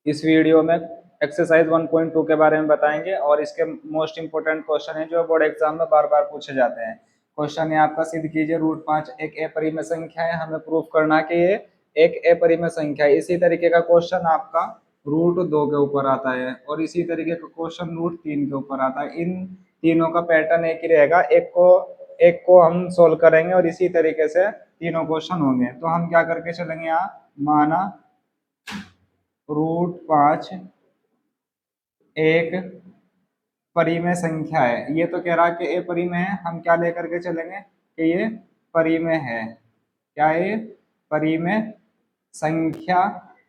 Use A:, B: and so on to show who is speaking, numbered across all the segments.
A: इस वीडियो में एक्सरसाइज 1.2 के बारे में बताएंगे और इसके मोस्ट इंपोर्टेंट क्वेश्चन है जो बोर्ड एग्जाम में बार बार पूछे जाते हैं। क्वेश्चन है आपका, सिद्ध कीजिए √5 एक अपरिमेय संख्या है। हमें प्रूफ करना कि ये एक अपरिमेय संख्या है। इसी तरीके का क्वेश्चन आपका √2 के ऊपर आता है और इसी तरीके का क्वेश्चन √3 के ऊपर आता है। इन तीनों का पैटर्न एक ही रहेगा। एक को हम सोल्व करेंगे और इसी तरीके से तीनों क्वेश्चन होंगे। तो हम क्या करके चलेंगे, यहाँ माना √5 एक परिमेय संख्या है। ये तो कह रहा है कि ये परिमेय है, हम क्या लेकर के चलेंगे कि ये परिमेय है। क्या ये परिमेय संख्या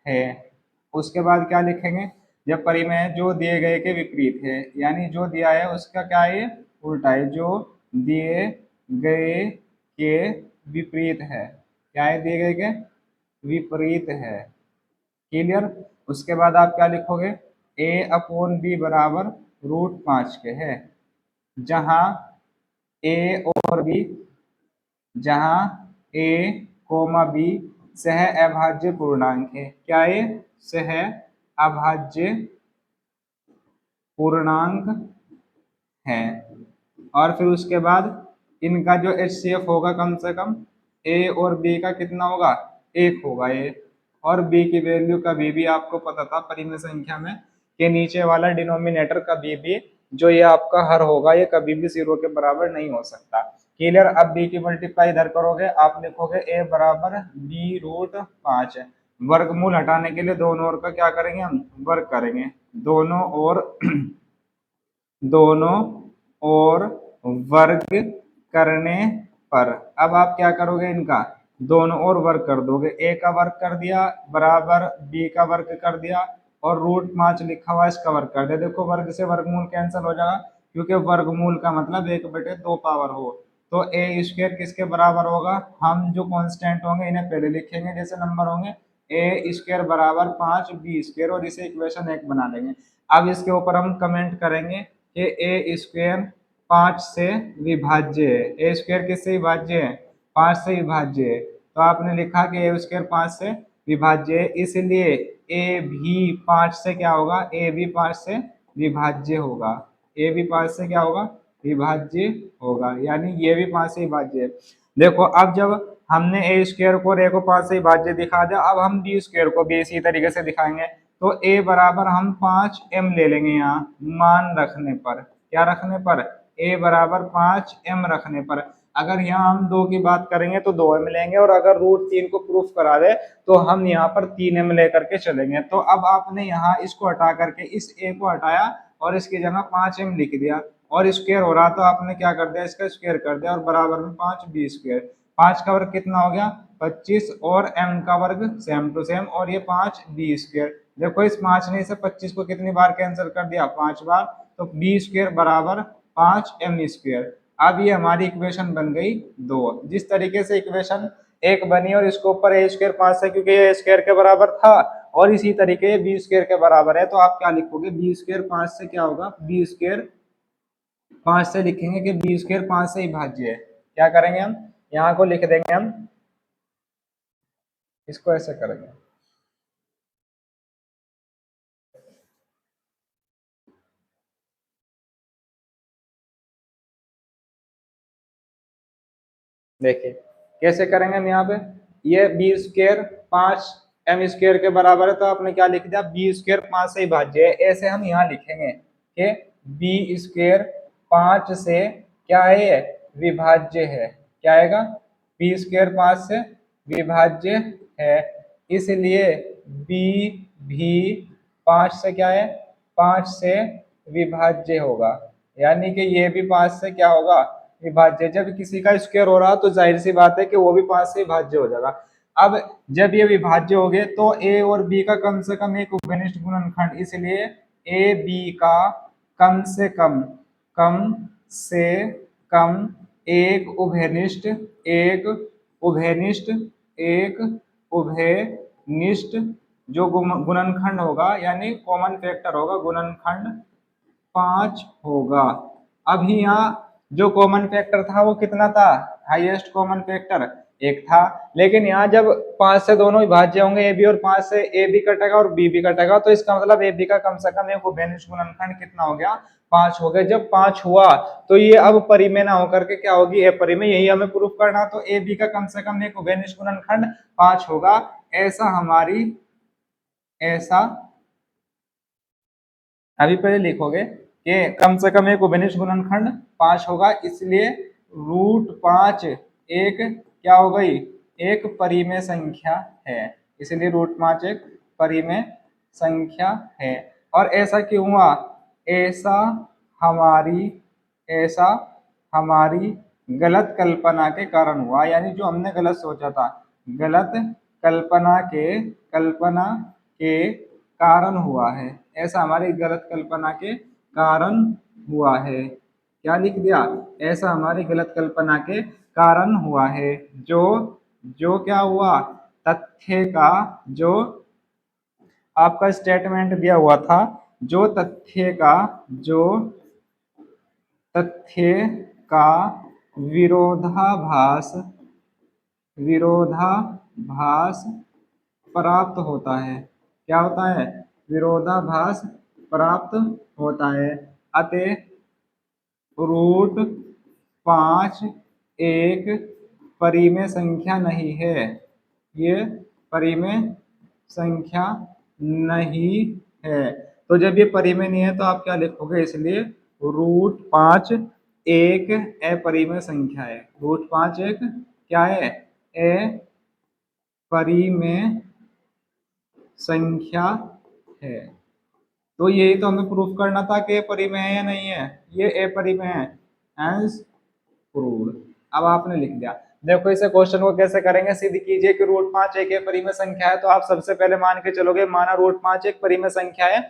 A: है। उसके बाद क्या लिखेंगे, जब परिमेय है जो दिए गए के विपरीत है, यानी जो दिया है उसका क्या है, उल्टा है। जो दिए गए के विपरीत है, क्या है, दिए गए के विपरीत है। क्लियर। उसके बाद आप क्या लिखोगे, a/b बराबर √5 के है, जहां a और b, जहां a, b सह अभाज्य पूर्णांक है। क्या है, सह अभाज्य पूर्णांक है। और फिर उसके बाद इनका जो HCF होगा कम से कम a और b का कितना होगा, 1 होगा। a और b की वैल्यू कभी भी आपको पता था परिमेय संख्या में कि नीचे वाला डिनोमिनेटर कभी भी जो ये आपका हर होगा ये कभी भी 0 के बराबर नहीं हो सकता। क्लियर। अब b की मल्टीप्लाई इधर करोगे, आप लिखोगे a बराबर b√5। वर्गमूल हटाने के लिए दोनों ओर का क्या करेंगे, हम वर्ग करेंगे। दोनों ओर दोनों ओर वर्ग करने पर अब आप क्या करोगे, इनका दोनों ओर वर्ग कर दोगे। a का वर्ग कर दिया बराबर b का वर्ग कर दिया और √5 लिखा हुआ इसका वर्ग कर दिया। देखो वर्ग से वर्गमूल कैंसिल हो जाएगा, क्योंकि वर्गमूल का मतलब 1/2 पावर हो। तो a² किसके बराबर होगा, हम जो कांस्टेंट होंगे इन्हें पहले लिखेंगे जैसे नंबर होंगे। a² बराबर 5b², और इसे इक्वेशन 1 बना लेंगे। अब इसके ऊपर हम कमेंट करेंगे कि a² 5 से विभाज्य है। a² किससे विभाज्य है, 5 से विभाज्य है। तो आपने लिखा कि a² 5 से विभाज्य है, इसलिए a भी 5 से क्या होगा, a भी 5 से विभाज्य होगा। a भी 5 से क्या होगा, विभाज्य होगा, यानी ये भी 5 से विभाज्य है। देखो अब जब हमने a² को और a को 5 से विभाज्य दिखा दिया, अब हम b² को भी इसी तरीके से दिखाएंगे। तो a बराबर हम 5m ले लेंगे, यहाँ मान रखने पर, क्या रखने पर, a बराबर 5m रखने पर। अगर यहाँ हम 2 की बात करेंगे तो 2m लेंगे, और अगर √3 को प्रूफ करा दे तो हम यहाँ पर 3m लेकर के चलेंगे। तो अब आपने यहाँ इसको हटा करके इस a को हटाया और इसकी जगह 5m लिख दिया, और स्क्वायर हो रहा तो आपने क्या कर दिया, इसका स्क्वायर कर दिया, और बराबर में 5b²। 5 का वर्ग कितना हो गया, 25, और m का वर्ग सेम टू सेम, और ये 5b²। देखो इस 5 ने इसे 25 को कितनी बार कैंसिल कर दिया, 5 बार। तो b² बराबर 5m²। अब ये हमारी इक्वेशन बन गई 2। जिस तरीके से इक्वेशन 1 बनी और इसके ऊपर a² 5 है क्योंकि ये a² के बराबर था, और इसी तरीके b² के बराबर है। तो आप क्या लिखोगे, b² 5 से क्या होगा, b² 5 से लिखेंगे कि b² 5 से विभाज्य है। क्या करेंगे हम, यहाँ को लिख देंगे, हम इसको ऐसे करेंगे। देखिए कैसे करेंगे हम, यहाँ पे ये b² 5m² के बराबर है, तो आपने क्या लिख दिया, b² 5 से विभाज्य है। ऐसे हम यहाँ लिखेंगे कि b² 5 से क्या है, विभाज्य है। क्या आएगा, b² 5 से विभाज्य है, इसलिए b भी 5 से क्या है, 5 से विभाज्य होगा। यानी कि ये भी 5 से क्या होगा, विभाज्य। जब किसी का स्क्वायर हो रहा तो जाहिर सी बात है कि वो भी 5 से विभाज्य हो जाएगा। अब जब ये विभाज्य हो गए तो a और b का कम से कम एक उभयनिष्ठ गुणनखंड, इसलिए a b का कम से कम एक उभयनिष्ठ जो गुणनखंड होगा, यानी कॉमन फैक्टर होगा, गुणनखंड 5 होगा। अभी यहाँ जो कॉमन फैक्टर था वो कितना था, हाईएस्ट कॉमन फैक्टर एक था। लेकिन यहाँ जब 5 से दोनों विभाज्य होंगे ए बी और 5 से ए भी कटेगा और बी भी कटेगा, तो इसका मतलब ए बी का कम से कम एक उभयनिष्ठ गुणनखंड कितना हो गया, 5 हो गया। जब 5 हुआ तो ये अब परिमेय ना होकर के क्या होगी, अपरिमेय। यही हमें प्रूफ करना, तो ए बी का कम से कम एक उभयनिष्ठ गुणनखंड 5 होगा। ऐसा अभी पहले लिखोगे कि कम से कम एक उभयनिष्ठ गुणनखंड 5 होगा, इसलिए √5 एक क्या हो गई, एक परिमेय संख्या है। इसलिए √5 एक परिमेय संख्या है। और ऐसा क्यों हुआ, ऐसा हमारी ऐसा हमारी गलत कल्पना के कारण हुआ, यानी जो हमने गलत सोचा था, गलत कल्पना के कारण हुआ है। ऐसा हमारी गलत कल्पना के कारण हुआ है। क्या लिख दिया, ऐसा हमारी गलत कल्पना के कारण हुआ है। जो जो क्या हुआ, तथ्य का जो आपका स्टेटमेंट दिया हुआ था, जो तथ्य का विरोधाभास विरोधाभास प्राप्त होता है। क्या होता है, विरोधाभास प्राप्त होता है। अतः √5 एक परिमेय संख्या नहीं है, ये परिमेय संख्या नहीं है। तो जब ये परिमेय नहीं है तो आप क्या लिखोगे, इसलिए √5 एक अपरिमेय संख्या है। √5 एक क्या है, अपरिमेय संख्या है। तो यही तो हमें प्रूफ करना था कि अपरिमेय है या नहीं है, ये अपरिमेय है। Hence proved. अब आपने लिख दिया। देखो इसे क्वेश्चन को कैसे करेंगे, सिद्ध कीजिए कि √5 एक परिमेय संख्या है। तो आप सबसे पहले मान के चलोगे, माना √5 एक परिमेय संख्या है।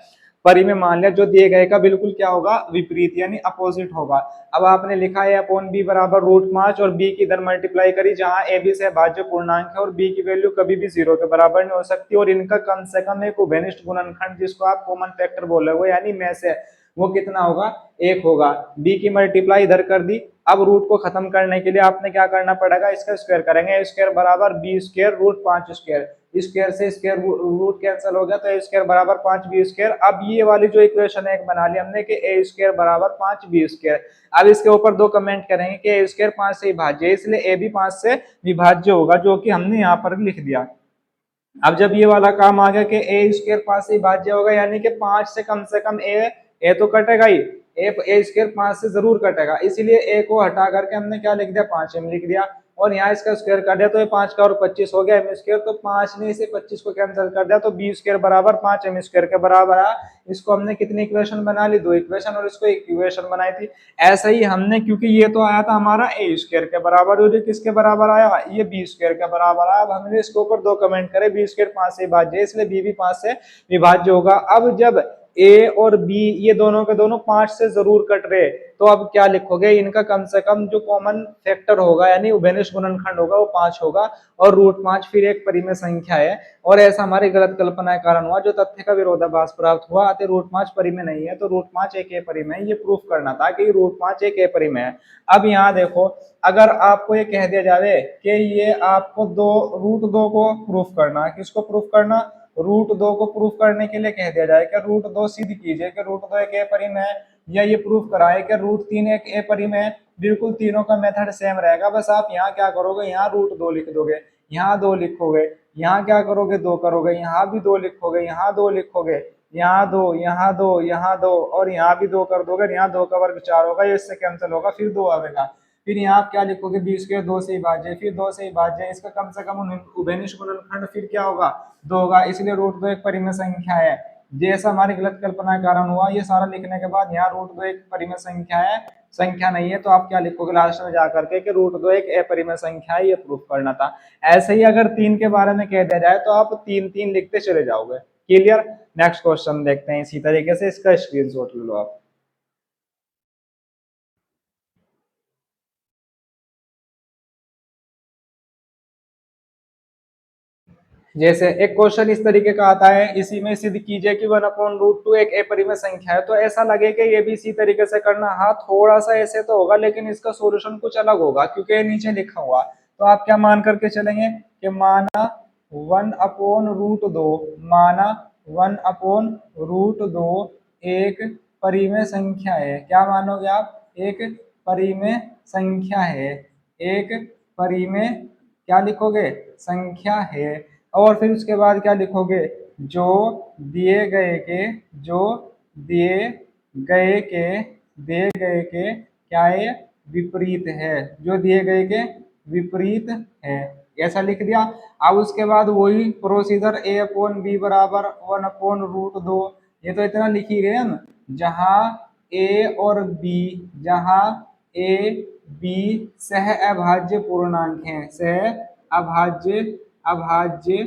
A: परिमेय मान लिया, जो दिए गए का बिल्कुल क्या होगा, विपरीत यानी अपोजिट होगा। अब आपने लिखा है अपॉन बी बराबर √5 और बी की इधर मल्टीप्लाई करी, जहां ए बी से भाज्य पूर्णांक है और बी की वैल्यू कभी भी 0 के बराबर नहीं हो सकती, और इनका कम से कम एक उभयनिष्ठ गुणनखंड, जिसको आप कॉमन फैक्टर बोलोगे यानी में से, वो कितना होगा, 1 होगा। बी की मल्टीप्लाई इधर कर दी। अब रूट को खत्म करने के लिए आपने क्या करना पड़ेगा, इसका स्क्वायर करेंगे। ए स्क्वायर बराबर बी स्क्वायर √5 स्क्वायर, स्क्वायर से स्क्वायर रूट कैंसिल हो गया, तो ए स्क्वायर बराबर 5 बी स्क्वायर। अब ये वाली जो इक्वेशन है एक बना ली हमने कि ए स्क्वायर बराबर 5 बी स्क्वायर। अब इसके ऊपर दो कमेंट करेंगे कि ए स्क्वायर 5 से विभाज्य है, इसलिए ए भी 5 से विभाज्य होगा, जो कि हमने यहाँ पर लिख दिया। अब जब ये वाला काम आ गया कि ए स्क्वायर 5 से विभाज्य होगा, यानी कि 5 से कम ए तो कटेगा ही, ए स्क्वायर 5 से जरूर कटेगा, इसीलिए ए को हटा करके हमने क्या लिख दिया, 5 एम लिख दिया। और यहाँ इसका स्क्वायर कर दिया तो ये 5 का और 25 हो गया एम स्क्वायर, तो 5 ने इसे 25 को कैंसिल कर दिया, तो बी स्क्वायर बराबर 5 एम स्क्वायर के बराबर आया। इसको हमने कितनी इक्वेशन बना ली, 2 इक्वेशन, और इसको एक इक्वेशन बनाई थी। ऐसा ही हमने, क्योंकि ये तो आया था हमारा ए स्क्वायर के बराबर, और ये किसके बराबर आया, ये बी स्क्वायर के बराबर आया। अब हमने इसके ऊपर दो कमेंट करे, बी स्क्वायर 5 से विभाज्य, इसलिए बी भी 5 से विभाज्य होगा। अब जब ए और बी ये दोनों के दोनों 5 से जरूर कट रहे, तो अब क्या लिखोगे, इनका कम से कम जो कॉमन फैक्टर होगा यानी उभयनिष्ठ गुणनखंड होगा, वो 5 होगा। और √5 फिर एक परिमेय संख्या है, और ऐसा हमारी गलत कल्पना के कारण हुआ, जो तथ्य का विरोधाभास प्राप्त हुआ। अतः √5 परिमेय नहीं है, तो √5 एक अपरिमेय, ये प्रूफ करना था कि √5 एक अपरिमेय है। अब यहाँ देखो, अगर आपको ये कह दिया जाए कि ये आपको √2 को प्रूफ करना है, किसको प्रूफ करना, √2 को प्रूफ करने के लिए कह दिया जाए कि √2 सिद्ध कीजिए कि √2 एक अपरिमेय है, या ये प्रूफ कराए कि √3 एक अपरिमेय है। बिल्कुल तीनों का मेथड सेम रहेगा, बस आप यहाँ क्या करोगे, यहाँ √2 लिख दोगे, यहाँ 2 लिखोगे, यहाँ क्या करोगे, 2 करोगे, यहाँ भी 2 लिखोगे, यहाँ 2 लिखोगे, यहाँ 2, यहाँ 2, यहाँ 2, और यहाँ भी 2 कर दोगे, यहाँ 2 का वर्ग 4 होगा, ये इससे कैंसिल होगा, फिर 2 आएगा। फिर यहाँ आप क्या लिखोगे, बी स्क्वायर 2 से विभाज्य, फिर 2 से विभाज्य, इसका कम से कम उभयनिष्ठ गुणनखंड फिर क्या होगा, 2 होगा, इसलिए √2 एक परिमेय संख्या है। जैसा हमारी गलत कल्पना के कारण हुआ, ये सारा लिखने के बाद यहाँ √2 एक परिमेय संख्या है, संख्या नहीं है, तो आप क्या लिखोगे लास्ट में जाकर के कि √2 एक अपरिमेय संख्या है, ये प्रूफ करना था। ऐसे ही अगर 3 के बारे में कह दिया जाए तो आप 3 लिखते चले जाओगे। क्लियर। नेक्स्ट क्वेश्चन देखते हैं इसी तरीके से, इसका स्क्रीनशॉट ले लो आप। जैसे एक क्वेश्चन इस तरीके का आता है, इसी में सिद्ध कीजिए कि 1/√2 एक अपरिमेय संख्या है। तो ऐसा लगे कि ये भी इसी तरीके से करना, हाँ थोड़ा सा ऐसे तो होगा, लेकिन इसका सॉल्यूशन कुछ अलग होगा, क्योंकि नीचे लिखा हुआ। तो आप क्या मान करके चलेंगे कि माना 1/√2, माना 1/√2 एक परिमेय संख्या है। क्या मानोगे आप? एक परिमेय संख्या है, एक परिमेय क्या लिखोगे? संख्या है। और फिर उसके बाद क्या लिखोगे? जो दिए गए के, जो दिए गए के, दिए गए के क्या है? विपरीत है, जो दिए गए के विपरीत है, ऐसा लिख दिया। अब उसके बाद वही प्रोसीजर A/B बराबर 1/√2, ये तो इतना लिख ही गए हम। जहां A और B, जहां A B सह अभाज्य पूर्णांक हैं, सह अभाज्य, अभाज्य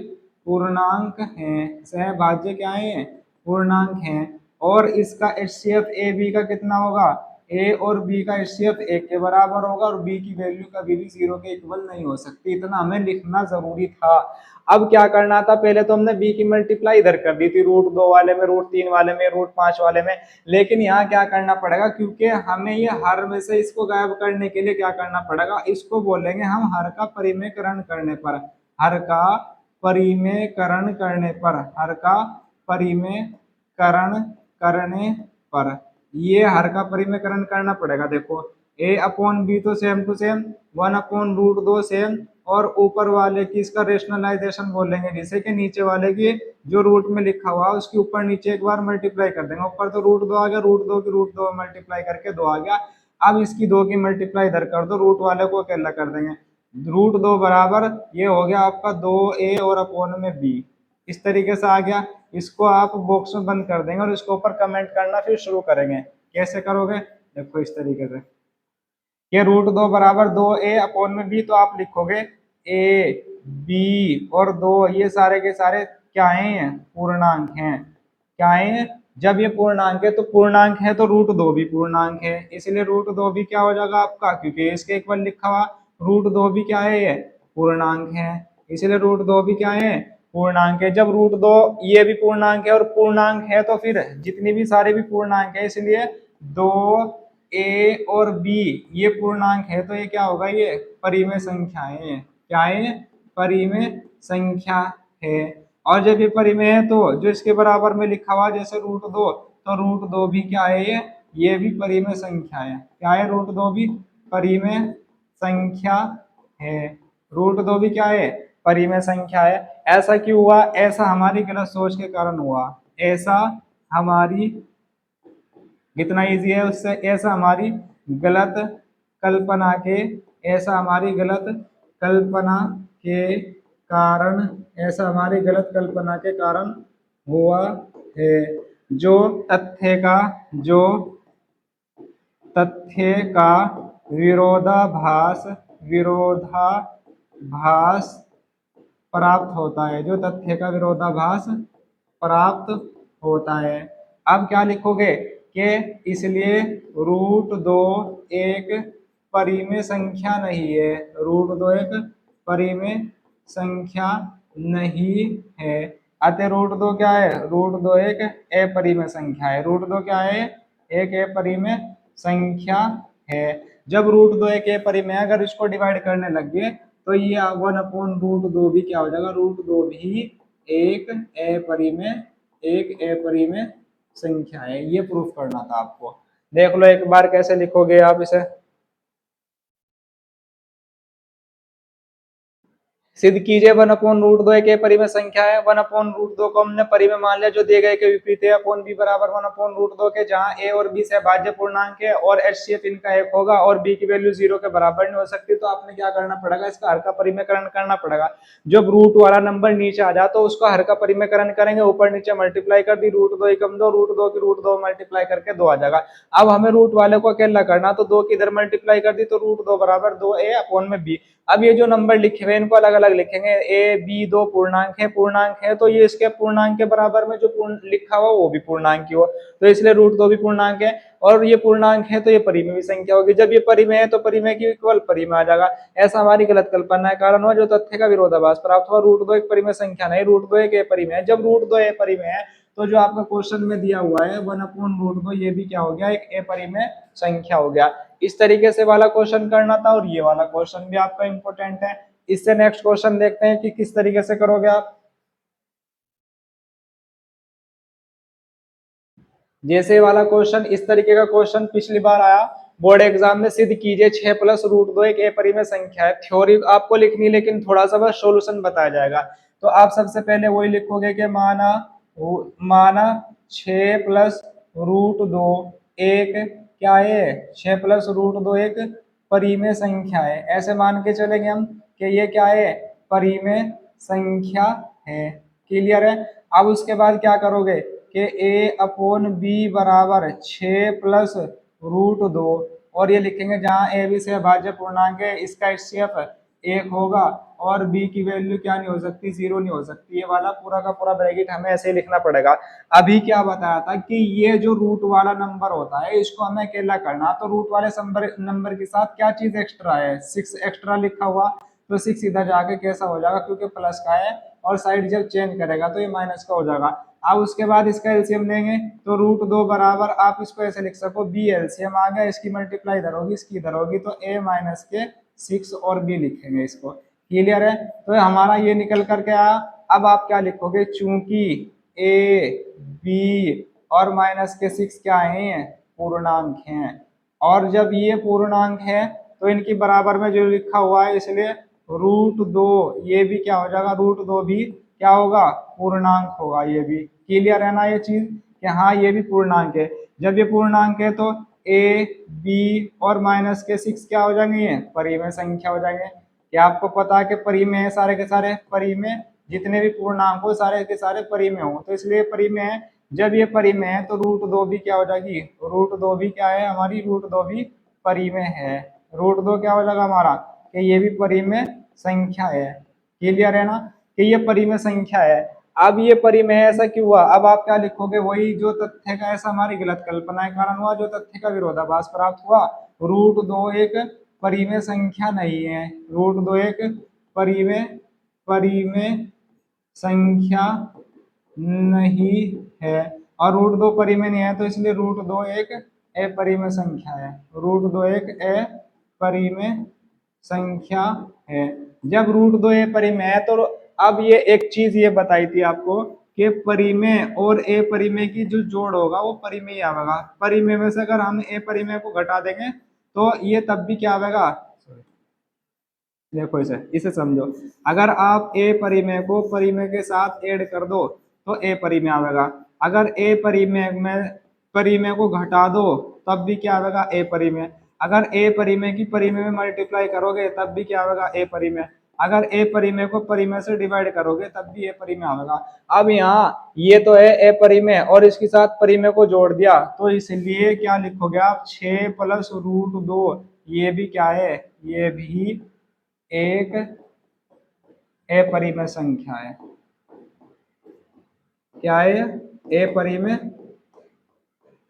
A: पूर्णांक हैं, सहभाज्य क्या है? पूर्णांक हैं। और इसका HCF ए बी का कितना होगा? ए और बी का HCF 1 के बराबर होगा और बी की वैल्यू कभी भी 0 के इक्वल नहीं हो सकती। इतना हमें लिखना जरूरी था। अब क्या करना था? पहले तो हमने बी की मल्टीप्लाई इधर कर दी थी, √2 वाले में, √3 वाले में, √5 वाले में। लेकिन यहाँ क्या करना पड़ेगा? क्योंकि हमें ये हर में से इसको गायब करने के लिए क्या करना पड़ेगा? इसको बोलेंगे हम हर का परिमेयकरण करने पर, हर का परिमेयकरण करने पर, हर का परिमेयकरण करने पर, ये हर का परिमेयकरण करना पड़ेगा। देखो A/B तो सेम टू सेम, 1/√2 सेम, और ऊपर वाले की इसका रेशनलाइजेशन बोलेंगे, जिसे कि नीचे वाले की जो रूट में लिखा हुआ है उसके ऊपर नीचे एक बार मल्टीप्लाई कर देंगे। ऊपर तो √2 आ गया, √2 की √2 मल्टीप्लाई करके 2 आ गया। अब इसकी 2 की मल्टीप्लाई इधर कर दो, रूट वाले को अकेला कर देंगे। √2 बराबर ये हो गया आपका 2A और अपॉन में B, इस तरीके से आ गया। इसको आप बॉक्स में बंद कर देंगे और इसके ऊपर कमेंट करना फिर शुरू करेंगे। कैसे करोगे? देखो इस तरीके से, ये √2 बराबर 2A अपॉन में B, तो आप लिखोगे A B और 2, ये सारे के सारे क्या हैं? पूर्णांक हैं। क्या है? जब ये पूर्णांक है तो पूर्णांक है तो √2 भी पूर्णांक है, इसलिए √2 भी क्या हो जाएगा आपका? क्योंकि इसके इक्वल लिखा हुआ, √2 भी क्या है? ये पूर्णांक है, इसलिए √2 भी क्या है? पूर्णांक है। जब √2 ये भी पूर्णांक है और पूर्णांक है तो फिर जितनी भी सारे भी पूर्णांक है, इसलिए 2A और B ये पूर्णांक है, तो ये क्या होगा? ये परिमेय संख्या है। क्या है? परिमेय संख्या है। और जब ये परिमेय है तो जो इसके बराबर में लिखा हुआ जैसे √2, तो √2 भी क्या है? ये भी परिमेय संख्या है। क्या है? √2 भी परिमेय संख्या है। √2 भी क्या है? परिमेय संख्या है। ऐसा क्यों हुआ? ऐसा हमारी गलत सोच के कारण हुआ। ऐसा हमारी, कितना इजी है उससे, ऐसा हमारी गलत कल्पना के, ऐसा हमारी गलत कल्पना के कारण, ऐसा हमारी गलत कल्पना के कारण हुआ है। जो तथ्य का, जो तथ्य का विरोधाभास, विरोधाभास प्राप्त होता है, जो तथ्य का विरोधाभास प्राप्त होता है। अब क्या लिखोगे कि इसलिए √2 एक परिमेय संख्या नहीं है, √2 एक परिमेय संख्या नहीं है। अतः √2 क्या है? √2 एक अपरिमेय संख्या है। √2 क्या है? एक अपरिमेय संख्या है। जब √2 एक अपरिमेय, अगर इसको डिवाइड करने लग गए तो ये 1/√2 भी क्या हो जाएगा? √2 भी एक अपरिमेय, एक अपरिमेय संख्या है। ये प्रूफ करना था आपको। देख लो एक बार कैसे लिखोगे आप इसे। सिद्ध कीजिए 1/√2 एक परिमेय संख्या है। 1/√2 को हमने परिमेय मान लिया जो दिए गए के विपरीत है। अपॉन बी बराबर 1/√2 के, जहां ए और बी सहभाज्य पूर्णांक है और HCF इनका 1 होगा और बी की वैल्यू 0 के बराबर नहीं हो सकती, तो आपने क्या करना पड़ेगा? इसका हर का परिमेयकरण करना पड़ेगा। जब रूट वाला नंबर नीचे आ जाए तो उसका हर का परिमेयकरण करेंगे, ऊपर नीचे मल्टीप्लाई कर दी, √2 एकम 2, √2 की √2 मल्टीप्लाई करके 2 आ जाएगा। अब हमें रूट वाले को अकेला करना, तो 2 की इधर मल्टीप्लाई कर दी तो √2 बराबर 2A अपॉन में B। अब ये जो नंबर लिखे हुए इनको अलग अलग लिखेंगे। ए बी दो पूर्णांक है, पूर्णांक है तो ये इसके पूर्णांक के बराबर में जो लिखा हुआ वो भी पूर्णांक ही हो, तो इसलिए √2 भी पूर्णांक है और ये पूर्णांक है तो ये परिमेय भी संख्या होगी। जब ये परिमेय है तो परिमेय की इक्वल परिमेय आ जाएगा। ऐसा हमारी गलत कल्पना है कारण हुआ जो तथ्य का विरोधाभास प्राप्त हुआ। √2 एक परिमेय संख्या नहीं, √2 एक अपरिमेय है। जब √2 अपरिमेय है तो जो आपका क्वेश्चन में दिया हुआ है 1/√2 ये भी क्या हो गया, एक अपरिमेय संख्या हो गया। इस तरीके से वाला क्वेश्चन करना था और ये वाला क्वेश्चन भी आपका इंपॉर्टेंट है। इससे नेक्स्ट क्वेश्चन देखते हैं कि किस तरीके से करोगे आप। जैसे वाला क्वेश्चन, इस तरीके का क्वेश्चन पिछली बार आया बोर्ड एग्जाम में, सिद्ध कीजिए 6+√2 एक अपरिमेय संख्या है। थ्योरी आपको लिखनी लेकिन थोड़ा सा बस सॉल्यूशन बताया जाएगा। तो आप सबसे पहले वही लिखोगे कि माना 6+√2 एक क्या है, 6+√2 एक परिमेय संख्या है। ऐसे मान के चलेंगे हम कि ये क्या है, परिमेय संख्या है। क्लियर है। अब उसके बाद क्या करोगे कि a/b बराबर 6+√2 और ये लिखेंगे जहाँ a b से भाज्य पूर्णांक है, इसका HCF 1 होगा और b की वैल्यू क्या नहीं हो सकती, 0 नहीं हो सकती। ये वाला पूरा का पूरा ब्रैकेट हमें ऐसे ही लिखना पड़ेगा। अभी क्या बताया था कि ये जो रूट वाला नंबर होता है इसको हमें अकेला करना, तो रूट वाले नंबर के साथ क्या चीज एक्स्ट्रा है, 6 एक्स्ट्रा लिखा हुआ, तो 6 इधर जाके कैसा हो जाएगा, क्योंकि प्लस का है और साइड जब चेंज करेगा तो ये माइनस का हो जाएगा। अब उसके बाद इसका एलसीएम लेंगे तो √2 बराबर, आप इसको ऐसे लिख सको b एलसीएम आ गया, इसकी मल्टीप्लाई इधर होगी इसकी इधर होगी, तो a माइनस के 6 और b लिखेंगे इसको। क्लियर है। तो हमारा ये निकल करके आया। अब आप क्या लिखोगे, चूंकि a b और माइनस के 6 क्या है, पूर्णांक हैं, और जब ये पूर्णांक है तो इनकी बराबर में जो लिखा हुआ है इसलिए √2 ये भी क्या हो जाएगा, √2 भी क्या होगा, पूर्णांक होगा। ये भी क्लियर है ना ये चीज कि हाँ ये भी पूर्णांक है। जब ये पूर्णांक है तो a b और माइनस के 6 क्या हो जाएंगे, ये परिमेय संख्या हो जाएंगे। क्या आपको पता है कि परिमेय है, सारे के सारे परिमेय, जितने भी पूर्णांक हो सारे के सारे परिमेय हो, तो इसलिए परिमेय है। जब ये परिमेय है तो √2 भी क्या हो जाएगी, √2 भी क्या है हमारी, √2 भी परिमेय है। √2 क्या हो जाएगा हमारा, कि ये भी परिमेय संख्या है। क्लियर है ना कि ये परिमेय संख्या है। अब ये परिमेय ऐसा क्यों हुआ, अब आप क्या लिखोगे, वही जो तथ्य का ऐसा हमारी गलत कल्पना के कारण हुआ, जो तथ्य का विरोधाभास प्राप्त हुआ। √2 एक परिमेय संख्या नहीं है, √2 एक परिमेय परिमेय संख्या नहीं है, और √2 परिमेय नहीं है तो इसलिए √2 एक अपरिमेय संख्या है। √2 एक अपरिमेय संख्या है। जब √2 अपरिमेय है तो अब ये एक चीज ये बताई थी आपको कि परिमेय और अपरिमेय की जो जोड़ होगा वो परिमेय आवेगा। परिमेय में से अगर हम अपरिमेय को घटा देंगे तो ये तब भी क्या आवेगा, देखो इसे समझो, अगर आप ए परिमेय को परिमेय के साथ ऐड कर दो तो ए परिमेय आवेगा, अगर ए परिमेय में परिमेय को घटा दो तब भी क्या आवेगा, ए परिमेय, अगर ए परिमेय की परिमेय में मल्टीप्लाई करोगे तब भी क्या आवेगा, ए परिमेय, अगर ए परिमेय को परिमेय से डिवाइड करोगे तब भी ए परिमेय आवेगा। अब यहाँ ये तो है ए परिमेय और इसके साथ परिमेय को जोड़ दिया तो इसलिए क्या लिखोगे आप, 6+√2 ये भी क्या है, ये भी एक अपरिमेय संख्या है। क्या है, अपरिमेय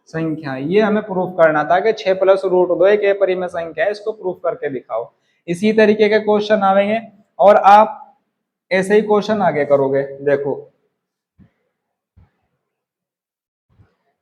A: संख्या। ये हमें प्रूफ करना था कि 6+√2 एक अपरिमेय संख्या है, इसको प्रूफ करके दिखाओ। इसी तरीके के क्वेश्चन आएंगे और आप ऐसे ही क्वेश्चन आगे करोगे। देखो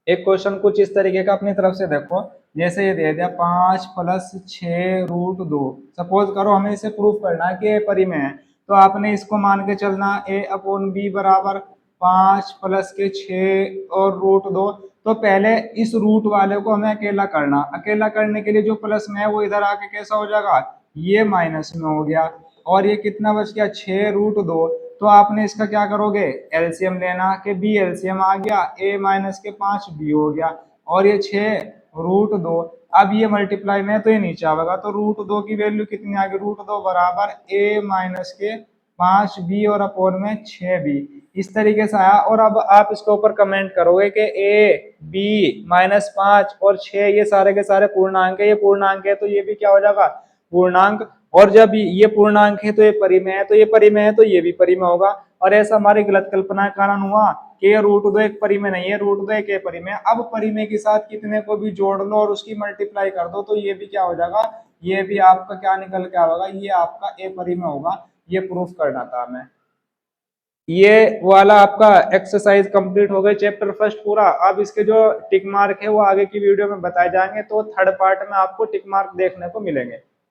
A: एक क्वेश्चन कुछ इस तरीके का अपनी तरफ से देखो, जैसे ये दे दिया 5+6√2, सपोज करो हमें इसे प्रूफ करना है कि ये परिमेय है, तो आपने इसको मान के चलना a/b बराबर 5+6 और √2। तो पहले इस रूट वाले को हमें अकेला करना, अकेला करने के लिए जो प्लस में है वो इधर आके कैसा हो जाएगा, ये माइनस में हो गया, और ये कितना बच गया, 6√2। तो आपने इसका क्या करोगे, एलसीएम लेना कि बी एलसीएम आ गया, a माइनस के 5 बी हो गया, और ये 6√2। अब ये मल्टीप्लाई में तो ये नीचे आएगा, तो √2 की वैल्यू कितनी आ गई, √2 बराबर a माइनस के 5 बी और अपोन में 6 बी, इस तरीके से आया। और अब आप इसके ऊपर कमेंट करोगे कि a b -5 और 6 ये सारे के सारे पूर्णांक है, ये पूर्णांक है तो ये भी क्या हो जाएगा, पूर्णांक, और जब ये पूर्णांक है तो ये परिमेय है, तो ये परिमेय है तो ये भी परिमेय होगा। और ऐसा हमारी गलत कल्पना के कारण हुआ कि ये √2 एक परिमेय नहीं है, √2 एक परिमेय। अब परिमेय के साथ कितने को भी जोड़ लो और उसकी मल्टीप्लाई कर दो तो ये भी क्या हो जाएगा, ये भी आपका क्या निकल के आएगा, ये आपका ए परिमेय होगा। ये प्रूफ करना था हमें। ये वाला आपका एक्सरसाइज कंप्लीट हो गई, चैप्टर फर्स्ट पूरा। अब इसके जो टिक मार्क है वो आगे की वीडियो में बताए जाएंगे, तो थर्ड पार्ट में आपको टिक मार्क देखने को मिलेंगे।